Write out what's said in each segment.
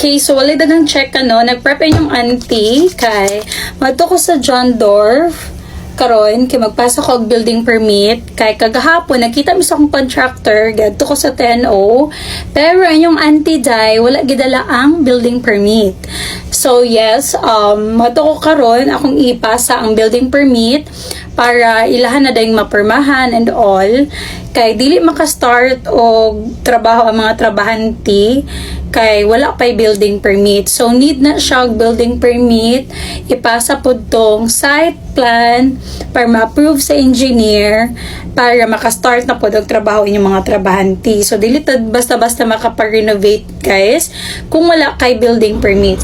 Okay, so wala dagang check nagprep yung auntie kay madto ko sa John Dorf karon kay magpasa ko og building permit kay kagahapon nakita mi sa akong contractor gadto ko sa 10O pero yung auntie dai wala gidala ang building permit. So yes, madto ko karon akong ipasa ang building permit para ilahan na dayong mapirmahan and all kay dili maka-start og trabaho ang mga trabahante kay wala pay building permit. So need na siya og building permit ipasa pud tong site plan para ma-approve sa engineer para maka-start na pud og trabaho inyong mga trabahante. So dili tad basta-basta makapa-renovate guys kung wala kay building permit.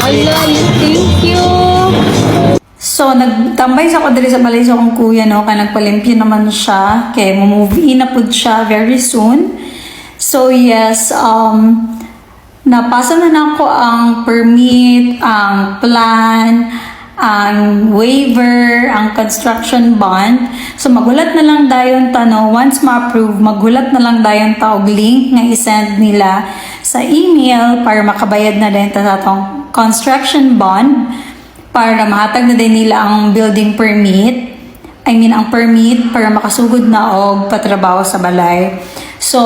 Ay, thank you. So, nagtambay sa ko dali sa balay sa akong kuya, kaya nagpalimpyo naman siya. Kaya move in na po siya very soon. So, yes, napasa na ako ang permit, ang plan, ang waiver, ang construction bond. So, magulat na lang dayon once ma-approve, magulat na lang dayon og link nga i-send nila sa email para makabayad na din sa atong construction bond para mahatag na din nila ang building permit. Ang permit para makasugod na og patrabaho sa balay. So,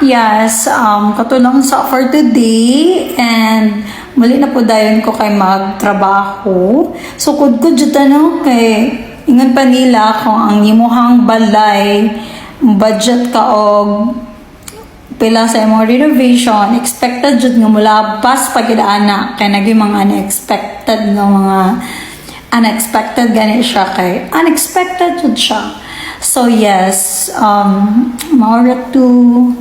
yes, katulong sa for today and muli na po dayon ko kay magtrabaho. So, kudkud jud kay ingon pa nila kung ang imuhang balay budget ka og pila sa imong renovation, expected jud nga mula pas pagidaan kay naging mga unexpected gani siya kay unexpected jud siya. So yes, maura to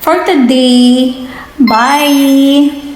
for today. Bye.